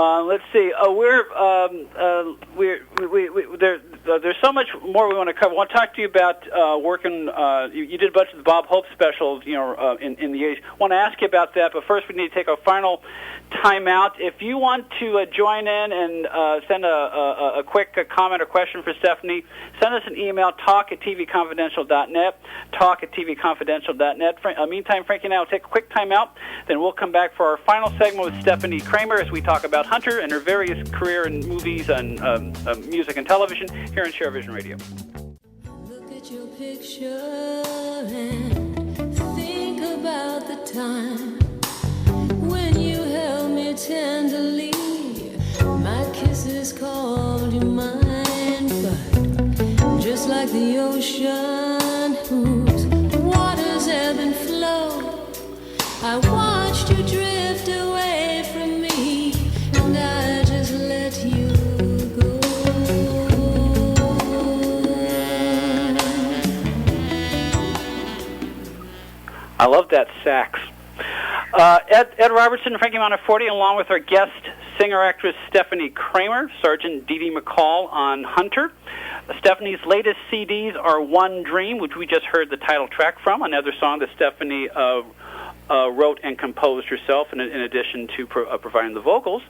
Let's see. There's so much more we want to cover. I want to talk to you about working. You did a bunch of the Bob Hope specials, in the 80s. I want to ask you about that, but first we need to take a final time out. If you want to join in and send a quick comment or question for Stepfanie, send us an email, talk@tvconfidential.net, talk@tvconfidential.net. Meantime, Frankie and I will take a quick time out. Then we'll come back for our final segment with Stepfanie Kramer as we talk about Hunter and her various career in movies and music and television here on ShareVision Radio. Look at your picture and think about the time when you held me tenderly. My kisses called you mine, but just like the ocean whose waters ebb and flow, I watched you drift away from me, and I just let you go. I love that sax. Ed Robertson, Frankie Monteforti, along with our guest singer-actress Stepfanie Kramer, Sergeant Dee Dee McCall on Hunter. Stephanie's latest CDs are One Dream, which we just heard the title track from, another song that Stepfanie wrote and composed herself in addition to providing the vocals.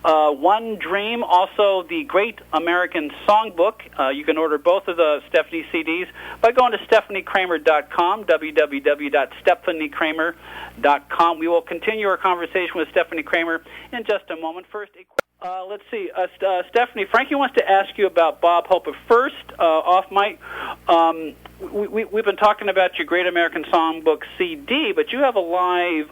One Dream, also the Great American Songbook. You can order both of the Stepfanie CDs by going to StepfanieKramer.com, www.StepfanieKramer.com. We will continue our conversation with Stepfanie Kramer in just a moment. First, let's see. Stepfanie, Frankie wants to ask you about Bob Hope. But first, off mic, we've been talking about your Great American Songbook CD, but you have a live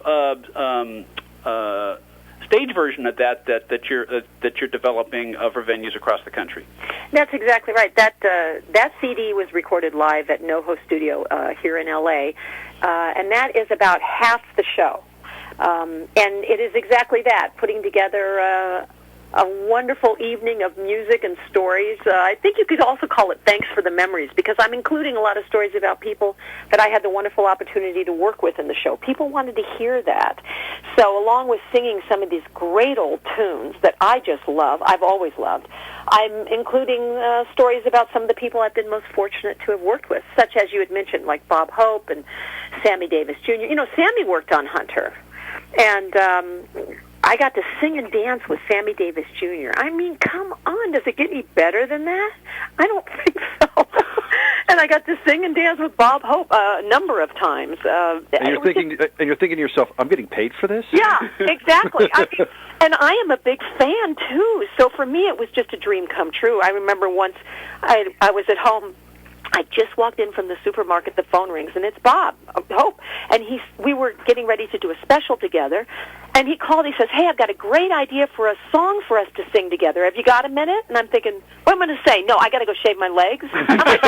stage version of that you're developing for venues across the country. That's exactly right. That CD was recorded live at NoHo Studio here in LA, and that is about half the show. And it is exactly that, putting together a wonderful evening of music and stories. I think you could also call it Thanks for the Memories, because I'm including a lot of stories about people that I had the wonderful opportunity to work with in the show. People wanted to hear that. So along with singing some of these great old tunes that I just love, I've always loved, I'm including stories about some of the people I've been most fortunate to have worked with, such as you had mentioned, like Bob Hope and Sammy Davis Jr. You know, Sammy worked on Hunter, and I got to sing and dance with Sammy Davis Jr. I mean, come on, does it get any better than that? I don't think so. And I got to sing and dance with Bob Hope a number of times. And you're thinking to yourself, I'm getting paid for this? Yeah, exactly. And I am a big fan too. So for me, it was just a dream come true. I remember once I was at home. I just walked in from the supermarket, the phone rings, and it's Bob Hope. And we were getting ready to do a special together, and he called, he says, hey, I've got a great idea for a song for us to sing together. Have you got a minute? And I'm thinking, what am I going to say? No, I got to go shave my legs? I'm like,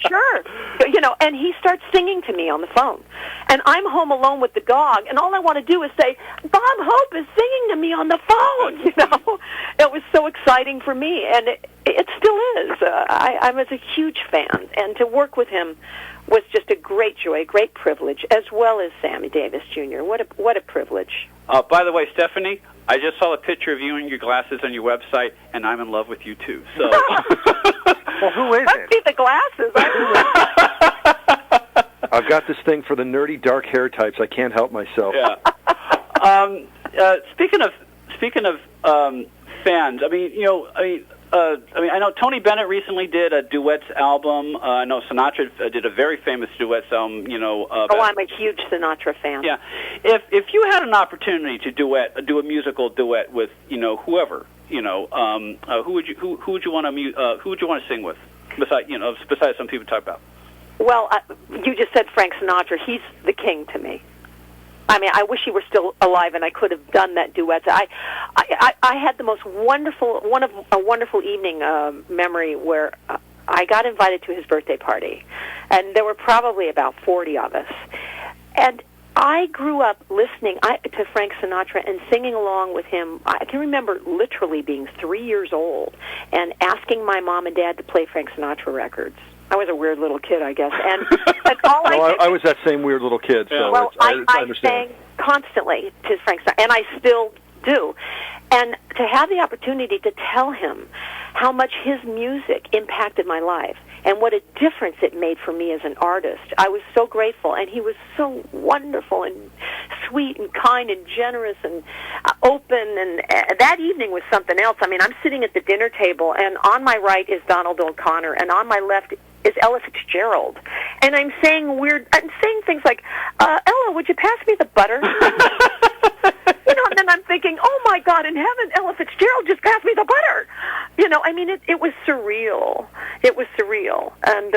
sure. You know, and he starts singing to me on the phone. And I'm home alone with the dog, and all I want to do is say, Bob Hope is singing to me on the phone, you know. It was so exciting for me, and it still is. I was a huge fan, and to work with him was just a great joy, a great privilege, as well as Sammy Davis Jr. What a privilege. By the way, Stepfanie, I just saw a picture of you and your glasses on your website, and I'm in love with you, too. So, well, who is Must be the glasses. I've got this thing for the nerdy dark hair types. I can't help myself. Yeah. Speaking of fans, I know Tony Bennett recently did a duets album. I know Sinatra did a very famous duets album. I'm a huge Sinatra fan. Yeah, if you had an opportunity to do a musical duet with whoever, who would you want to sing with? Besides some people talk about. Well, you just said Frank Sinatra. He's the king to me. I mean, I wish he were still alive and I could have done that duet. I had the most wonderful evening memory where I got invited to his birthday party, and there were probably about 40 of us, and I grew up listening to Frank Sinatra and singing along with him. I can remember literally being 3 years old and asking my mom and dad to play Frank Sinatra records. I was a weird little kid, I guess. And all I was that same weird little kid. So well, I I understand. sang constantly to Frank Sinatra, and I still do. And to have the opportunity to tell him how much his music impacted my life and what a difference it made for me as an artist, I was so grateful. And he was so wonderful and sweet and kind and generous and open. And that evening was something else. I mean, I'm sitting at the dinner table, and on my right is Donald O'Connor, and on my left is Ella Fitzgerald. And I'm saying things like, Ella, would you pass me the butter? And then I'm thinking, oh my God, in heaven, Ella Fitzgerald just passed me the butter. I mean, it was surreal. It was surreal. And,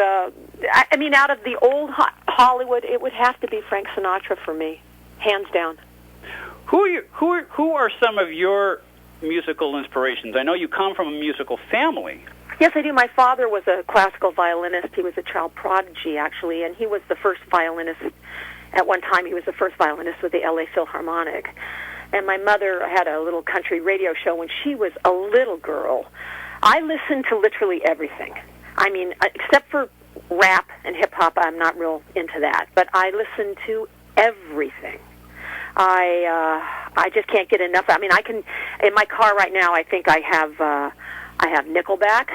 I mean, out of the old Hollywood, it would have to be Frank Sinatra for me, hands down. Who are some of your musical inspirations? I know you come from a musical family. Yes, I do. My father was a classical violinist. He was a child prodigy, actually, and he was the first violinist. At one time, he was the first violinist with the L.A. Philharmonic. And my mother had a little country radio show when she was a little girl. I listened to literally everything. I mean, except for rap and hip-hop, I'm not real into that. But I listened to everything. I just can't get enough. I mean, I can, in my car right now, I think I have Nickelback.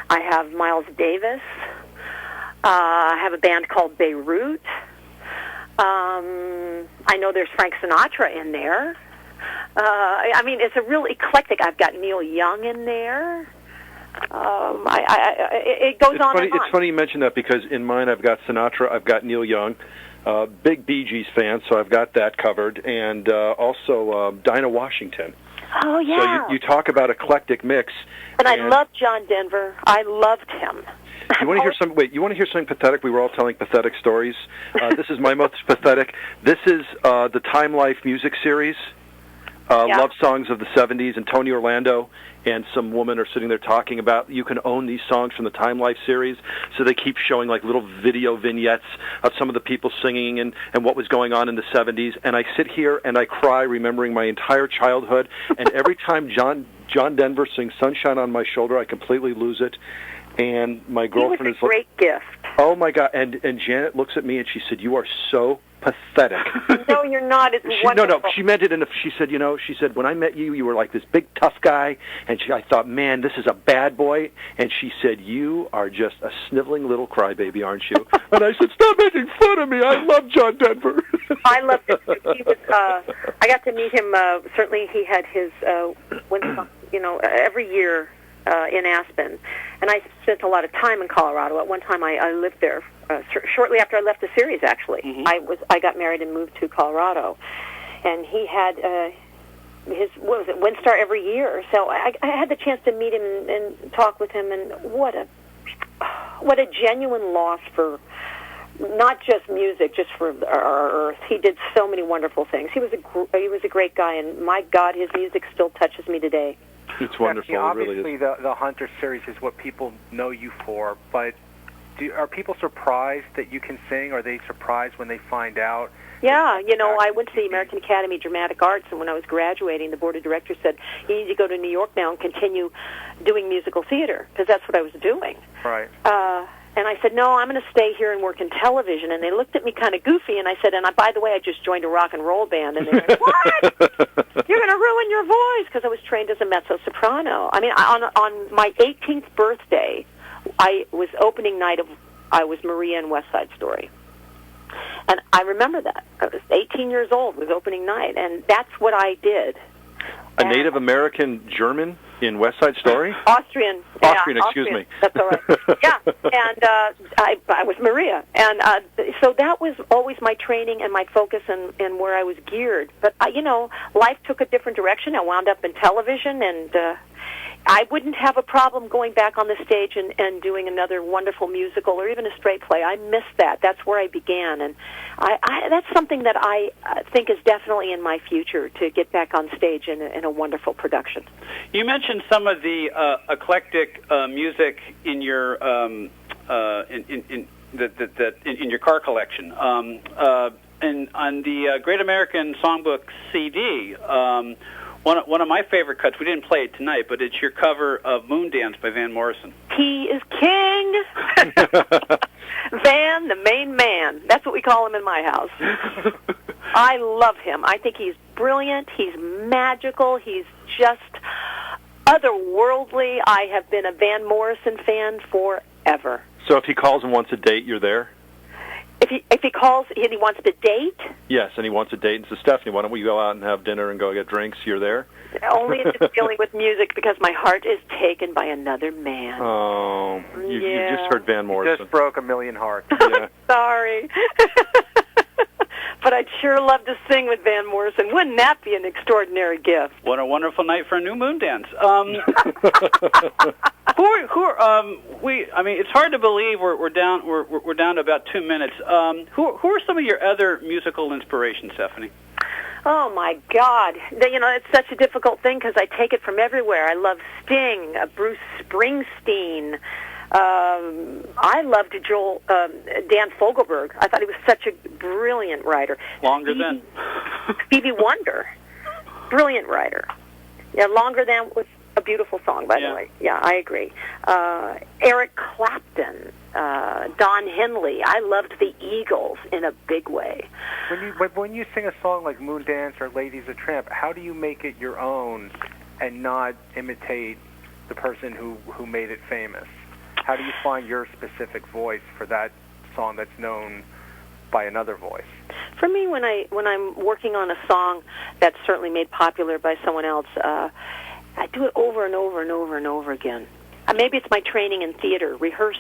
I have Miles Davis. I have a band called Beirut. I know there's Frank Sinatra in there. I mean, it's a real eclectic. I've got Neil Young in there. It goes on and on. It's funny you mention that, because in mine I've got Sinatra, I've got Neil Young, big Bee Gees fan, so I've got that covered, and also Dinah Washington. Oh, yeah. So you talk about eclectic mix. And I love John Denver. I loved him. You want to hear some? Wait, you want to hear something pathetic? We were all telling pathetic stories. This is my most pathetic. This is the Time Life music series, love songs of the '70s, and Tony Orlando and some woman are sitting there talking about you can own these songs from the Time Life series. So they keep showing like little video vignettes of some of the people singing and what was going on in the '70s. And I sit here and I cry, remembering my entire childhood. And every time John Denver sings "Sunshine on My Shoulder," I completely lose it. And my girlfriend is a great gift. Oh my God! And Janet looks at me and she said, "You are so pathetic." No, you're not. It's wonderful. No. She meant it. She said, when I met you, you were like this big tough guy, and I thought, man, this is a bad boy. And she said, "You are just a sniveling little crybaby, aren't you?" And I said, "Stop making fun of me. I love John Denver." I loved him. He was. I got to meet him. Certainly, he had his every year. In Aspen, and I spent a lot of time in Colorado. At one time, I lived there. Shortly after I left the series, actually, I got married and moved to Colorado, and he had his WinStar every year. So I had the chance to meet him and talk with him, and what a genuine loss for not just music, just for our earth. He did so many wonderful things. He was a great guy, and my God, his music still touches me today. It's wonderful. Obviously, it really is. The Hunter series is what people know you for, but are people surprised that you can sing? Are they surprised when they find out? Yeah, I went to the American Academy of Dramatic Arts, and when I was graduating, the board of directors said, "You need to go to New York now and continue doing musical theater," because that's what I was doing. Right. And I said, "No, I'm going to stay here and work in television." And they looked at me kind of goofy, and I said, by the way, I just joined a rock and roll band. And they went, "What? You're going to ruin your voice," because I was trained as a mezzo-soprano. I mean, on my 18th birthday, I was opening night I was Maria in West Side Story. And I remember that. I was 18 years old, was opening night, and that's what I did. A Native American German in West Side Story? Austrian. Excuse me. That's all right. Yeah, and I was Maria. And so that was always my training and my focus and where I was geared. But, life took a different direction. I wound up in television, and I wouldn't have a problem going back on the stage and doing another wonderful musical or even a straight play. I miss that. That's where I began, and that's something that I think is definitely in my future, to get back on stage in a wonderful production. You mentioned some of the eclectic music in your in your car collection, and on the Great American Songbook CD. One of my favorite cuts, we didn't play it tonight, but it's your cover of Moondance by Van Morrison. He is king! Van, the main man. That's what we call him in my house. I love him. I think he's brilliant. He's magical. He's just otherworldly. I have been a Van Morrison fan forever. So if he calls and wants a date, you're there? If he calls and he wants to date? Yes, and he wants a date and says, Stepfanie, why don't we go out and have dinner and go get drinks? You're there? Only if it's dealing with music, because my heart is taken by another man. Oh, you just heard Van Morrison. Just broke a million hearts. Yeah. Sorry. But I'd sure love to sing with Van Morrison. Wouldn't that be an extraordinary gift? What a wonderful night for a new moon dance. It's hard to believe we're down to about 2 minutes. Who are some of your other musical inspirations, Stepfanie? Oh my God! It's such a difficult thing because I take it from everywhere. I love Sting, Bruce Springsteen. I loved Dan Fogelberg. I thought he was such a brilliant writer. Longer Than. Stevie Wonder, brilliant writer. Yeah, Longer Than was a beautiful song, by the way. Yeah, I agree. Eric Clapton, Don Henley. I loved the Eagles in a big way. When you sing a song like Moon Dance or Ladies of Tramp, how do you make it your own and not imitate the person who made it famous? How do you find your specific voice for that song that's known by another voice? For me, when I'm working on a song that's certainly made popular by someone else, I do it over and over and over and over again. Maybe it's my training in theater, rehearse,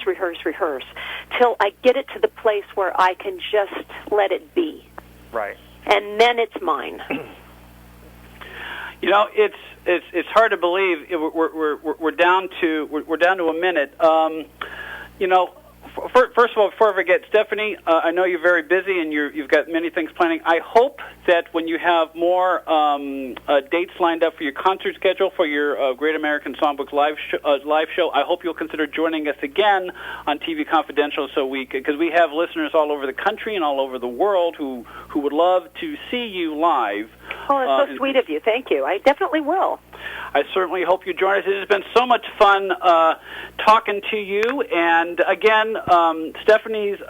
till I get it to the place where I can just let it be. Right. And then it's mine. It's hard to believe we're down to a minute. First of all, before I forget, Stepfanie, I know you're very busy and you've got many things planning. I hope that when you have more dates lined up for your concert schedule for your Great American Songbook live show, I hope you'll consider joining us again on TV Confidential, because we have listeners all over the country and all over the world who would love to see you live. Oh, that's so sweet of you. Thank you. I definitely will. I certainly hope you join us. It has been so much fun talking to you. And again, Stepfanie's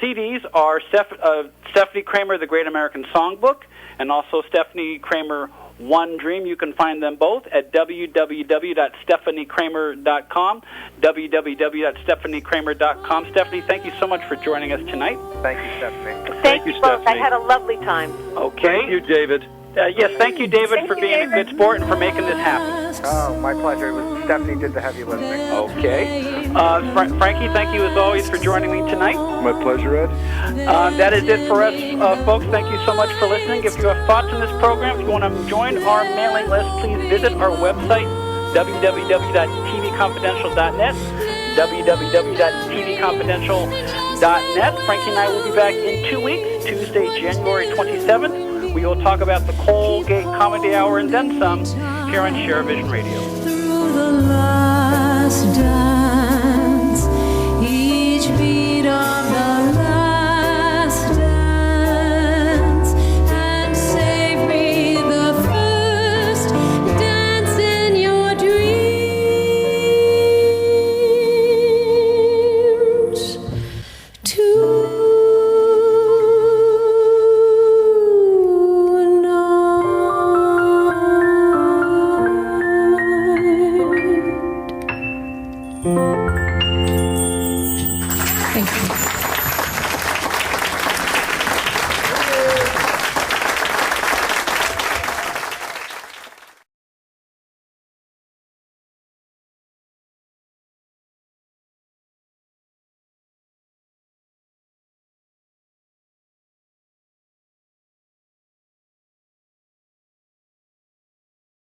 CDs are Stepfanie Kramer, The Great American Songbook, and also Stepfanie Kramer, One Dream. You can find them both at www.stepfaniekramer.com, www.stepfaniekramer.com. Stepfanie, thank you so much for joining us tonight. Thank you, Stepfanie. Thank you both. Stephanie. I had a lovely time. Okay. Thank you, David. Yes, thank you, David, for being a good sport and for making this happen. Oh, my pleasure. It was Stepfanie did the heavy lifting. Okay. Frankie, thank you as always for joining me tonight. My pleasure, Ed. That is it for us, folks. Thank you so much for listening. If you have thoughts on this program, if you want to join our mailing list, please visit our website, www.tvconfidential.net, www.tvconfidential.net. Frankie and I will be back in 2 weeks, Tuesday, January 27th. We will talk about the Colgate Comedy Hour and then some here on Share Vision Radio. Through the last